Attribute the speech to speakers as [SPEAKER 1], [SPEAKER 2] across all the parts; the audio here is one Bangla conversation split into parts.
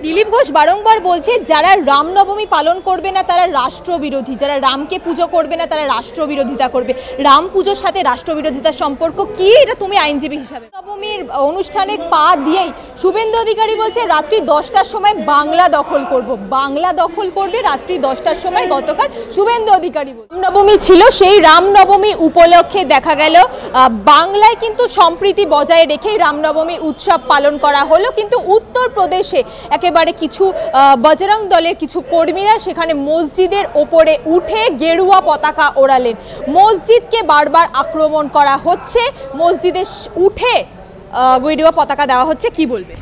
[SPEAKER 1] দিলীপ ঘোষ বারংবার বলছে যারা রামনবমী পালন করবে না তারা রাষ্ট্রবিরোধী, যারা রামকে পুজো করবে না তারা রাষ্ট্রবিরোধিতা করবে। রাম পুজোর সাথে রাষ্ট্রবিরোধিতার সম্পর্ক কি, এটা তুমি আইনজীবী হিসাবে? নবমীর অনুষ্ঠানে পা দিয়েই শুভেন্দু অধিকারী বলছে রাত্রি 10টার সময় বাংলা দখল করব। বাংলা দখল করবে রাত্রি 10টার সময় গতকাল শুভেন্দু অধিকারী। রামনবমী ছিল, সেই রামনবমী উপলক্ষে দেখা গেল বাংলায় কিন্তু সম্প্রীতি বজায় রেখেই রামনবমী উৎসব পালন করা হলো, কিন্তু উত্তরপ্রদেশে একেবারে কিছু বজরং দলের কিছু কর্মীরা সেখানে মসজিদের ওপরে উঠে গেরুয়া পতাকা ওড়ালেন। মসজিদকে বারবার আক্রমণ করা হচ্ছে, মসজিদে উঠে গেরুয়া পতাকা দেওয়া হচ্ছে, কি বলবে?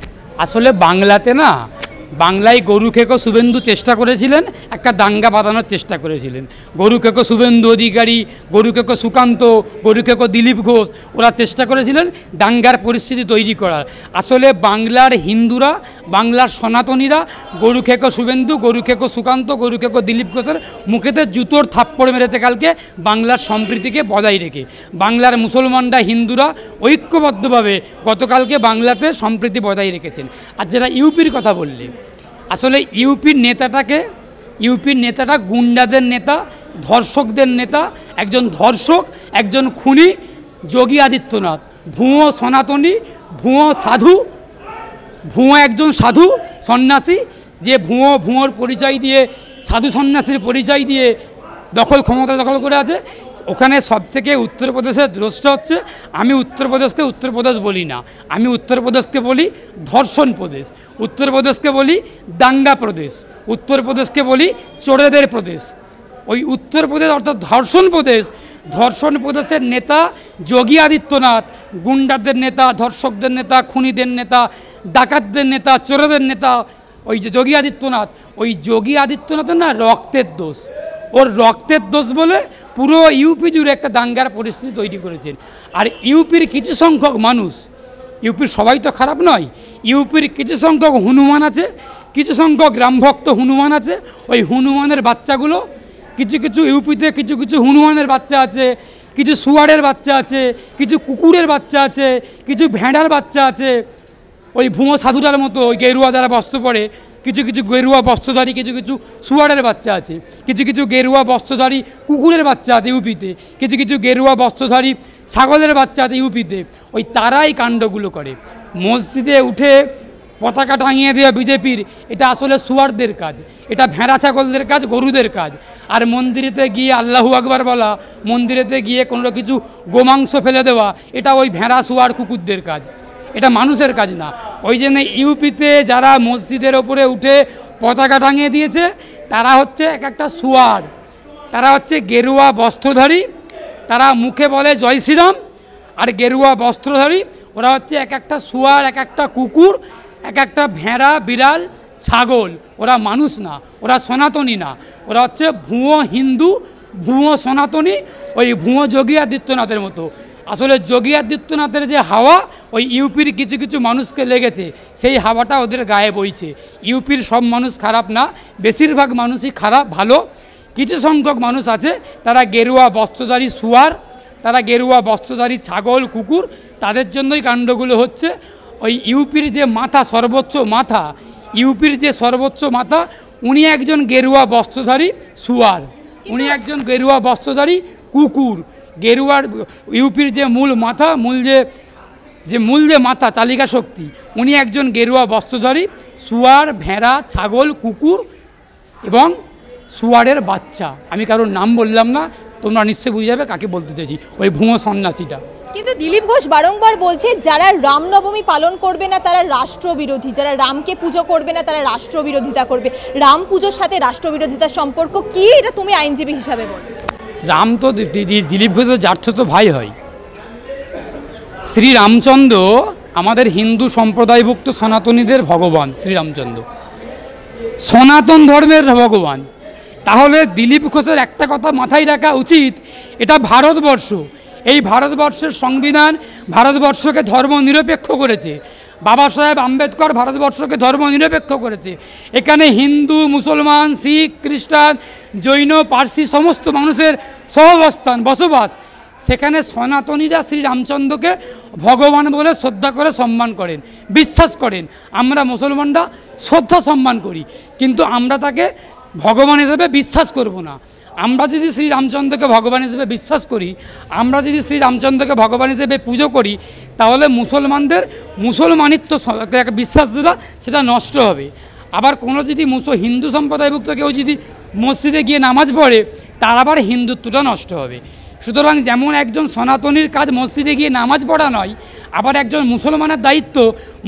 [SPEAKER 2] আসলে বাংলাতে না, বাংলায় গরু খেকো শুভেন্দু চেষ্টা করেছিলেন, একটা দাঙ্গা বাঁধানোর চেষ্টা করেছিলেন। গরু খেকো শুভেন্দু অধিকারী, গরু খেকো সুকান্ত, গরু খেকো দিলীপ ঘোষ, ওরা চেষ্টা করেছিলেন দাঙ্গার পরিস্থিতি তৈরি করার। আসলে বাংলার হিন্দুরা, বাংলার সনাতনীরা গরু খেকো শুভেন্দু, গরু খেকো সুকান্ত, গরু খেকো দিলীপ ঘোষের মুখেতে জুতোর থাপ্পড় মেরেছে কালকে, বাংলার সম্প্রীতিকে বজায় রেখে। বাংলার মুসলমানরা, হিন্দুরা ঐক্যবদ্ধভাবে গতকালকে বাংলাতে সম্প্রীতি বজায় রেখেছেন। আর যারা ইউপির কথা বললে, আসলে ইউপির নেতাটা গুন্ডাদের নেতা, ধর্ষকদের নেতা, একজন ধর্ষক, একজন খুনি যোগী আদিত্যনাথ। ভুয়ো সনাতনী, ভুয়ো সাধু, ভুয়ো একজন সাধু সন্ন্যাসী, যে ভুয়োর পরিচয় দিয়ে, সাধু সন্ন্যাসীর পরিচয় দিয়ে ক্ষমতা দখল করে আছে। ওখানে সবথেকে উত্তরপ্রদেশের দোষটা হচ্ছে, আমি উত্তরপ্রদেশকে উত্তরপ্রদেশ বলি না, আমি উত্তরপ্রদেশকে বলি ধর্ষণ প্রদেশ, উত্তরপ্রদেশকে বলি দাঙ্গা প্রদেশ, উত্তরপ্রদেশকে বলি চোরেদের প্রদেশ। ওই উত্তরপ্রদেশ অর্থাৎ ধর্ষণ প্রদেশের নেতা যোগী আদিত্যনাথ, গুন্ডাদের নেতা, ধর্ষকদের নেতা, খুনিদের নেতা, ডাকাতদের নেতা, চোরেদের নেতা, ওই যে যোগী আদিত্যনাথ, ওই যোগী আদিত্যনাথের না রক্তের দোষ, ওর রক্তের দোষ বলে পুরো ইউপি জুড়ে একটা দাঙ্গার পরিস্থিতি তৈরি করেছেন। আর ইউপির কিছু সংখ্যক মানুষ, ইউপির সবাই তো খারাপ নয়, ইউপির কিছু সংখ্যক হনুমান আছে, কিছু সংখ্যক রামভক্ত হনুমান আছে। ওই হনুমানের বাচ্চাগুলো, কিছু ইউপিতে কিছু হনুমানের বাচ্চা আছে, কিছু শুয়ারের বাচ্চা আছে, কিছু কুকুরের বাচ্চা আছে, কিছু ভেড়ার বাচ্চা আছে। ওই ভুয়ো সাধুটার মতো ওই গেরুয়া যারা বস্ত্র পরে, কিছু গেরুয়া বস্ত্রধারী, কিছু শুয়ারের বাচ্চা আছে, কিছু গেরুয়া বস্ত্রধারী কুকুরের বাচ্চা আছে ইউপিতে, কিছু গেরুয়া বস্ত্রধারী ছাগলের বাচ্চা আছে ইউপিতে। ওই তারাই কাণ্ডগুলো করে। মসজিদে উঠে পতাকা টাঙিয়ে দেওয়া বিজেপির, এটা আসলে শুয়ারদের কাজ, এটা ভেড়া ছাগলদের কাজ, গরুদের কাজ। আর মন্দিরেতে গিয়ে আল্লাহু আকবার বলা, মন্দিরেতে গিয়ে কোনো কিছু গোমাংস ফেলে দেওয়া, এটা ওই ভেড়া শুয়ার কুকুরদের কাজ, এটা মানুষের কাজ না। ওই জন্য ইউপিতে যারা মসজিদের ওপরে উঠে পতাকা টাঙিয়ে দিয়েছে, তারা হচ্ছে একটা শুয়ার, তারা হচ্ছে গেরুয়া বস্ত্রধারী, তারা মুখে বলে জয় শ্রীরাম, আর গেরুয়া বস্ত্রধারী ওরা হচ্ছে একটা শুয়ার, একটা কুকুর, একটা ভেড়া, বিড়াল, ছাগল। ওরা মানুষ না, ওরা সনাতনী না, ওরা হচ্ছে ভুয়ো হিন্দু, ভুয়ো সনাতনী, ওই ভুয়ো যোগী আদিত্যনাথের মতো। আসলে যোগী আদিত্যনাথের যে হাওয়া ওই ইউপির কিছু মানুষকে লেগেছে, সেই হাওয়াটা ওদের গায়ে বইছে। ইউপির সব মানুষ খারাপ না, বেশিরভাগ মানুষই খারাপ, ভালো। কিছু সংখ্যক মানুষ আছে তারা গেরুয়া বস্ত্রধারী শুয়ার, তারা গেরুয়া বস্ত্রধারী ছাগল, কুকুর, তাদের জন্যই কাণ্ডগুলো হচ্ছে। ওই ইউপির যে মাথা, সর্বোচ্চ মাথা, ইউপির যে সর্বোচ্চ মাথা, উনি একজন গেরুয়া বস্ত্রধারী শুয়ার, উনি একজন গেরুয়া বস্ত্রধারী কুকুর। গেরুয়ার ইউপির যে মূল মাথা চালিকা শক্তি, উনি একজন গেরুয়া বস্ত্রধারী শুয়ার, ভেড়া, ছাগল, কুকুর এবং শুয়ারের বাচ্চা। আমি কারোর নাম বললাম না, তোমরা নিশ্চয়ই বুঝে যাবে কাকে বলতে চাইছি, ওই ভুয়ো সন্ন্যাসীটা।
[SPEAKER 1] কিন্তু দিলীপ ঘোষ বারংবার বলছে যারা রামনবমী পালন করবে না তারা রাষ্ট্রবিরোধী, যারা রামকে পুজো করবে না তারা রাষ্ট্রবিরোধিতা করবে। রাম পুজোর সাথে রাষ্ট্রবিরোধিতার সম্পর্ক কি, এটা তুমি আইনজীবী হিসাবে বলো?
[SPEAKER 2] রাম তো দিলীপ ঘোষের জার্থতো ভাই হয়। শ্রীরামচন্দ্র আমাদের হিন্দু সম্প্রদায়ভুক্ত সনাতনীদের ভগবান, শ্রীরামচন্দ্র সনাতন ধর্মের ভগবান। তাহলে দিলীপ ঘোষের একটা কথা মাথায় রাখা উচিত, এটা ভারতবর্ষ, এই ভারতবর্ষের সংবিধান ভারতবর্ষকে ধর্ম নিরপেক্ষ করেছে। বাবা সাহেব আম্বেদকর ভারতবর্ষকে ধর্ম নিরপেক্ষ করেছে। এখানে হিন্দু, মুসলমান, শিখ, খ্রিস্টান, জৈন, পার্সি সমস্ত মানুষের সহাবস্থান, বসবাস। সেখানে সনাতনীরা শ্রীরামচন্দ্রকে ভগবান বলে শ্রদ্ধা করে সম্মান করেন, বিশ্বাস করেন। আমরা মুসলমানরা শ্রদ্ধা সম্মান করি, কিন্তু আমরা তাকে ভগবান হিসেবে বিশ্বাস করব না। আমরা যদি শ্রীরামচন্দ্রকে ভগবান হিসেবে বিশ্বাস করি, আমরা যদি শ্রীরামচন্দ্রকে ভগবান হিসেবে পুজো করি, তাহলে মুসলমানদের মুসলমানিত্ব বিশ্বাস যেটা সেটা নষ্ট হবে। আবার কোনো যদি হিন্দু সম্প্রদায়ভুক্ত কেউ যদি মসজিদে গিয়ে নামাজ পড়ে, তার আবার হিন্দুত্বটা নষ্ট হবে। সুতরাং যেমন একজন সনাতনীর কাজ মসজিদে গিয়ে নামাজ পড়া নয়, আবার একজন মুসলমানের দায়িত্ব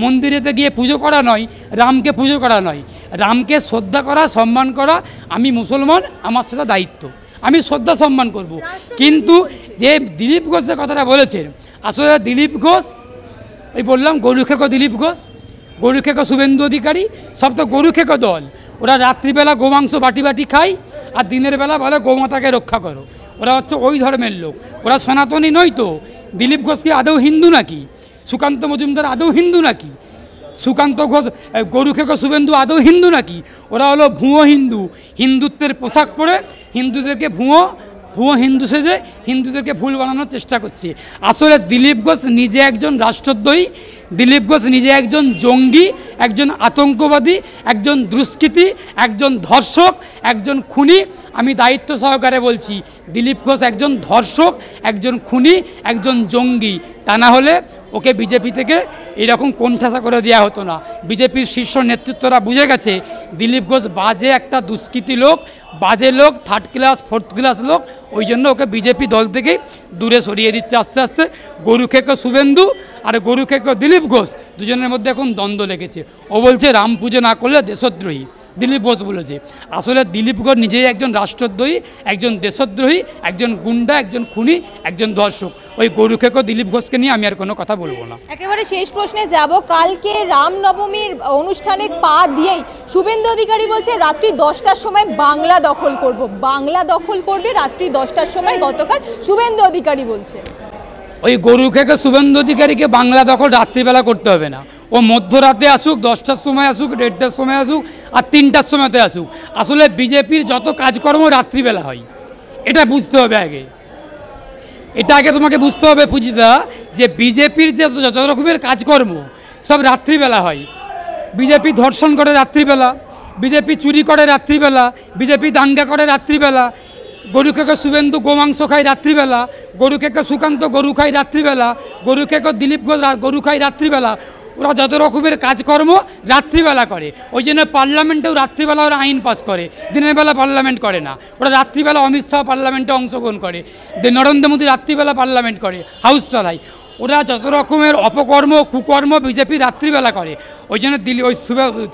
[SPEAKER 2] মন্দিরেতে গিয়ে পুজো করা নয়, রামকে পুজো করা নয়। রামকে শ্রদ্ধা করা, সম্মান করা, আমি মুসলমান, আমার সেটা দায়িত্ব, আমি শ্রদ্ধা সম্মান করব। কিন্তু যে দিলীপ ঘোষ যে কথাটা বলেছেন, আসলে দিলীপ ঘোষ, ওই বললাম গরুখেকো দিলীপ ঘোষ, গরুখেকো শুভেন্দু অধিকারী, সব তো গরুখেকো দল। ওরা রাত্রিবেলা গোমাংস বাটি বাটি খায়, আর দিনের বেলা বলে গোমাতাকে রক্ষা করো। ওরা হচ্ছে ওই ধর্মের লোক, ওরা সনাতনী নয়। তো দিলীপ ঘোষ কি আদৌ হিন্দু নাকি? সুকান্ত মজুমদার আদৌ হিন্দু নাকি? সুকান্ত ঘোষ, গরুখেকো শুভেন্দু আদৌ হিন্দু নাকি? ওরা হলো ভুয়ো হিন্দু, হিন্দুত্বের পোশাক পরে হিন্দুদেরকে ভুয়ো হিন্দু সেজে হিন্দুদেরকে ভুল বানানোর চেষ্টা করছে। আসলে দিলীপ ঘোষ নিজে একজন রাষ্ট্রদ্রোহী, দিলীপ ঘোষ নিজে একজন জঙ্গি, একজন আতঙ্কবাদী, একজন দুষ্কৃতী, একজন ধর্ষক, একজন খুনি। আমি দায়িত্ব সহকারে বলছি, দিলীপ ঘোষ একজন ধর্ষক, একজন খুনি, একজন জঙ্গি। তা না হলে ওকে বিজেপি থেকে এরকম কোণঠাসা করে দেওয়া হতো না। বিজেপির শীর্ষ নেতৃত্বরা বুঝে গেছে দিলীপ ঘোষ বাজে একটা দুষ্কৃতী লোক, বাজে লোক, থার্ড ক্লাস ফোর্থ ক্লাস লোক। ওই জন্য ওকে বিজেপি দল থেকেই দূরে সরিয়ে দিচ্ছে আস্তে আস্তে। গরুখেকো শুভেন্দু আর গরুখেকো দিলীপ ঘোষ দুজনের মধ্যে এখন দ্বন্দ্ব লেগেছে। ও বলছে রাম পুজো না করলে দেশদ্রোহী, দিলীপ ঘোষ বলেছে। আসলে দিলীপ ঘোষ নিজেই একজন রাষ্ট্রদ্রোহী, একজন দেশদ্রোহী, একজন গুন্ডা, একজন খুনি, একজন ধর্ষক। ওই গরুখেকো দিলীপ ঘোষকে নিয়ে আমি আর কোনো কথা বলবো না।
[SPEAKER 1] একেবারে শেষ প্রশ্নে যাব। কালকে রামনবমীর অনুষ্ঠানে পা দিয়েই শুভেন্দু অধিকারী বলছে রাত্রি 10টার সময় বাংলা দখল করব। বাংলা দখল করবে রাত্রি 10টার সময়, গতকাল শুভেন্দু অধিকারী বলছে।
[SPEAKER 2] ওই গরুখেকো শুভেন্দু অধিকারীকে বাংলা দখল রাত্রিবেলা করতে হবে না। ও মধ্যরাতে আসুক, 10টার সময় আসুক, 1:30টার সময় আসুক, আর 3টার সময়তে আসুক। আসলে বিজেপির যত কাজকর্ম রাত্রিবেলা হয়, এটা বুঝতে হবে আগে। এটা আগে তোমাকে বুঝতে হবে পূজিতা, যে বিজেপির যে যত রকমের কাজকর্ম সব রাত্রিবেলা হয়। বিজেপি ধর্ষণ করে রাত্রিবেলা, বিজেপি চুরি করে রাত্রিবেলা, বিজেপি দাঙ্গা করে রাত্রিবেলা, গরুখেকো শুভেন্দু গোমাংস খায় রাত্রিবেলা, গরুখেকো সুকান্ত গরু খায় রাত্রিবেলা, গরুখেকো দিলীপ ঘোষ গরু খায় রাত্রিবেলা। ওরা যত রকমের কাজকর্ম রাত্রিবেলা করে। ওই জন্য পার্লামেন্টেও রাত্রিবেলা ওরা আইন পাস করে, দিনের বেলা পার্লামেন্ট করে না। ওরা রাত্রিবেলা অমিত শাহ পার্লামেন্টে অংশগ্রহণ করে, নরেন্দ্র মোদী রাত্রিবেলা পার্লামেন্ট করে, হাউস চালায়। ওরা যত রকমের অপকর্ম কুকর্ম বিজেপি রাত্রিবেলা করে। ওই জন্য ওই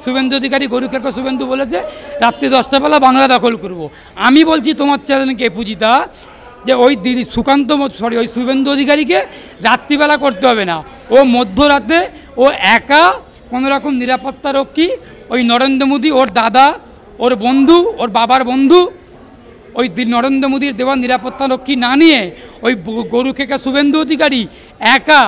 [SPEAKER 2] শুভেন্দু অধিকারী গরুখেকো শুভেন্দু বলেছে রাত্রি 10টা বেলা বাংলা দখল করব। আমি বলছি তোমার চ্যানেলকে পূজিতা, যে ওই ওই শুভেন্দু অধিকারীকে রাত্রিবেলা করতে হবে না। ও মধ্যরাতে ও একা কোনো রকম নিরাপত্তারক্ষী, ওই নরেন্দ্র মোদী, ওর দাদা, ওর বন্ধু, ওর বাবার বন্ধু, ওই নরেন্দ্র মোদীর দেওয়া নিরাপত্তারক্ষী না নিয়ে ওই গরুখেকো শুভেন্দু অধিকারী একা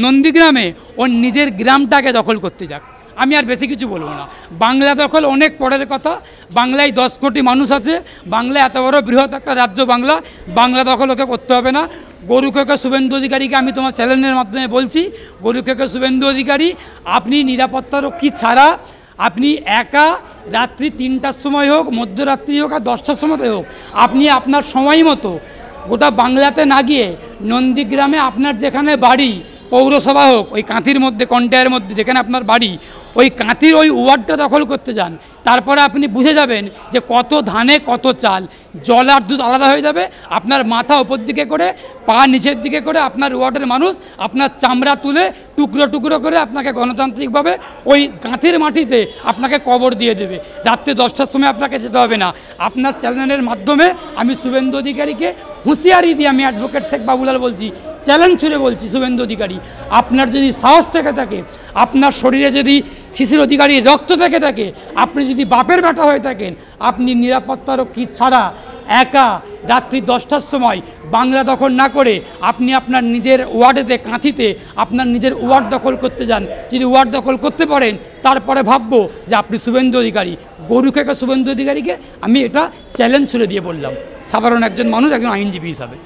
[SPEAKER 2] নন্দীগ্রামে ওর নিজের গ্রামটাকে দখল করতে যাক। আমি আর বেশি কিছু বলবো না। বাংলা দখল অনেক পরের কথা। বাংলায় 10 কোটি মানুষ আছে, বাংলায় এত বড় বৃহৎ একটা রাজ্য বাংলা, বাংলা দখল ওকে করতে হবে না। গরুখেকো শুভেন্দু অধিকারীকে আমি তোমার চ্যানেলের মাধ্যমে বলছি, গরুখেকো শুভেন্দু অধিকারী, আপনি নিরাপত্তারক্ষী ছাড়া আপনি একা রাত্রি 3টার সময় হোক, মধ্যরাত্রি হোক, আর 10টার সময়তে হোক, আপনি আপনার সময় মতো গোটা বাংলাতে না গিয়ে নন্দীগ্রামে আপনার যেখানে বাড়ি, পৌরসভা হোক, ওই কাঁথির মধ্যে কন্টায়ের মধ্যে যেখানে আপনার বাড়ি, ওই কাঁথির ওই ওয়ার্ডটা দখল করতে যান। তারপরে আপনি বুঝে যাবেন যে কত ধানে কত চাল, জল আর দুধ আলাদা হয়ে যাবে। আপনার মাথা ওপর দিকে করে, পা নিচের দিকে করে, আপনার ওয়ার্ডের মানুষ আপনার চামড়া তুলে টুকরো টুকরো করে আপনাকে গণতান্ত্রিকভাবে ওই কাঁথির মাটিতে আপনাকে কবর দিয়ে দেবে। রাত্রে 10টার সময় আপনাকে যেতে হবে না। আপনার চ্যানেলের মাধ্যমে আমি শুভেন্দু অধিকারীকে হুঁশিয়ারি দিয়ে, আমি অ্যাডভোকেট শেখ বাবুলাল বলছি, চ্যালেঞ্জ ছুড়ে বলছি, শুভেন্দু অধিকারী, আপনার যদি সাহস থেকে থাকে, আপনার শরীরে যদি শিশির অধিকারী রক্ত থেকে থাকে, আপনি যদি বাপের বেটা হয়ে থাকেন, আপনি নিরাপত্তারক্ষী ছাড়া একা রাত্রি 10টার সময় বাংলা দখল না করে আপনি আপনার নিজের ওয়ার্ডেতে, কাঁথিতে আপনার নিজের ওয়ার্ড দখল করতে যান। যদি ওয়ার্ড দখল করতে পারেন, তারপরে ভাববো যে আপনি শুভেন্দু অধিকারী। গরুখেকো শুভেন্দু অধিকারীকে আমি এটা চ্যালেঞ্জ ছুড়ে দিয়ে বললাম, সাধারণ একজন মানুষ, একজন আইনজীবী হিসাবে।